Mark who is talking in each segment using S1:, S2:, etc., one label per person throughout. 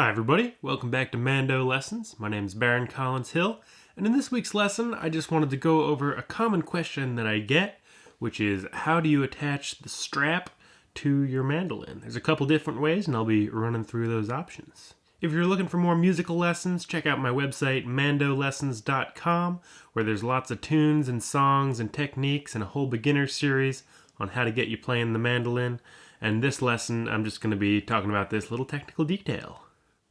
S1: Hi everybody, welcome back to Mando Lessons. My name is Baron Collins Hill, and in this week's lesson I just wanted to go over a common question that I get, which is how do you attach the strap to your mandolin? There's a couple different ways and I'll be running through those options. If you're looking for more musical lessons, check out my website mandolessons.com, where there's lots of tunes and songs and techniques and a whole beginner series on how to get you playing the mandolin. And this lesson I'm just going to be talking about this little technical detail.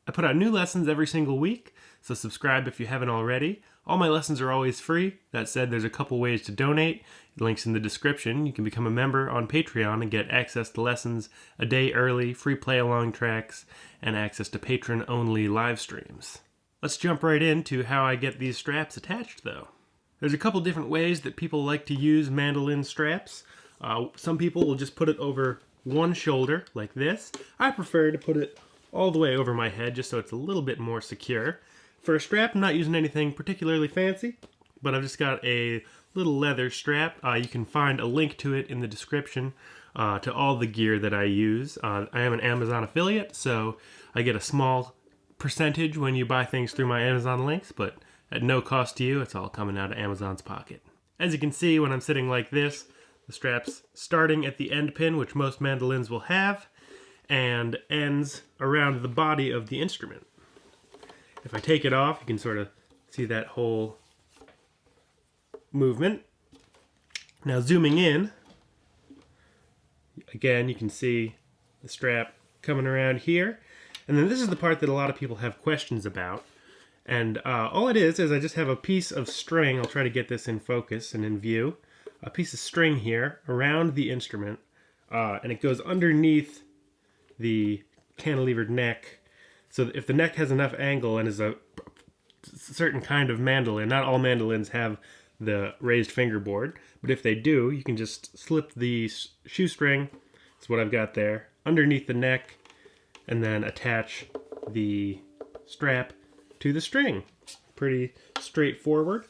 S1: I put out new lessons every single week, so subscribe if you haven't already. All my lessons are always free. That said, there's a couple ways to donate. Links in the description. You can become a member on Patreon and get access to lessons a day early, free play-along tracks, and access to patron-only live streams. Let's jump right into how I get these straps attached, though. There's a couple different ways that people like to use mandolin straps. Some people will just put it over one shoulder, like this. I prefer to put it all the way over my head just so it's a little bit more secure. For a strap, I'm not using anything particularly fancy, but I've just got a little leather strap. You can find a link to it in the description to all the gear that I use. I am an Amazon affiliate, so I get a small percentage when you buy things through my Amazon links, but at no cost to you. It's all coming out of Amazon's pocket. As you can see, when I'm sitting like this, the strap's starting at the end pin, which most mandolins will have, and ends around the body of the instrument. If I take it off, you can sort of see that whole movement. Now zooming in, again you can see the strap coming around here. And then this is the part that a lot of people have questions about. And all it is I just have a piece of string. I'll try to get this in focus and in view. A piece of string here around the instrument, and it goes underneath the cantilevered neck. So if the neck has enough angle and is a certain kind of mandolin, not all mandolins have the raised fingerboard, but if they do, you can just slip the shoestring, that's what I've got there, underneath the neck, and then attach the strap to the string. Pretty straightforward.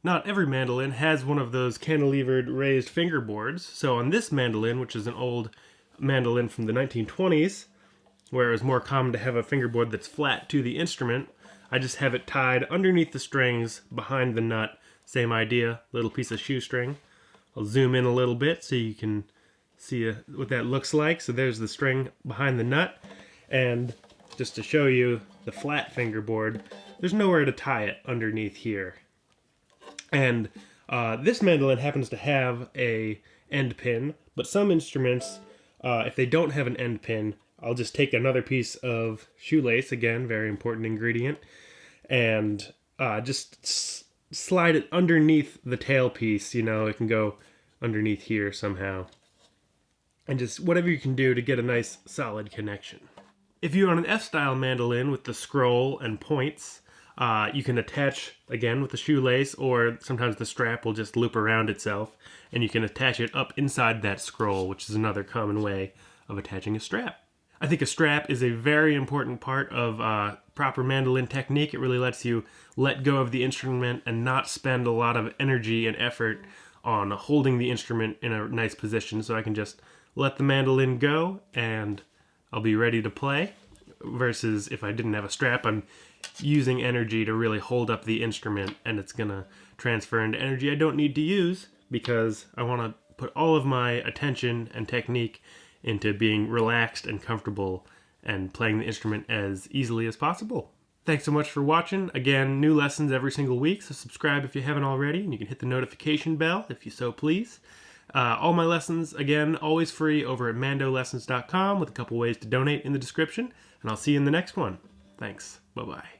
S1: Not every mandolin has one of those cantilevered raised fingerboards, so on this mandolin, which is an old mandolin from the 1920s, where it was more common to have a fingerboard that's flat to the instrument, I just have it tied underneath the strings behind the nut. Same idea, little piece of shoestring. I'll zoom in a little bit so you can see what that looks like. So there's the string behind the nut, and just to show you the flat fingerboard, there's nowhere to tie it underneath here. And this mandolin happens to have a end pin, but some instruments, if they don't have an end pin, I'll just take another piece of shoelace, again, very important ingredient, and just slide it underneath the tail piece. You know, it can go underneath here somehow. And just whatever you can do to get a nice solid connection. If you're on an F-style mandolin with the scroll and points, you can attach, again, with the shoelace, or sometimes the strap will just loop around itself, and you can attach it up inside that scroll, which is another common way of attaching a strap. I think a strap is a very important part of proper mandolin technique. It really lets you let go of the instrument and not spend a lot of energy and effort on holding the instrument in a nice position, so I can just let the mandolin go and I'll be ready to play. Versus if I didn't have a strap, I'm using energy to really hold up the instrument, and it's gonna transfer into energy I don't need to use because I want to put all of my attention and technique into being relaxed and comfortable and playing the instrument as easily as possible. Thanks so much for watching. Again, new lessons every single week, so subscribe if you haven't already, and you can hit the notification bell if you so please. All my lessons, again, always free over at mandolessons.com with a couple ways to donate in the description, and I'll see you in the next one. Thanks. Bye-bye.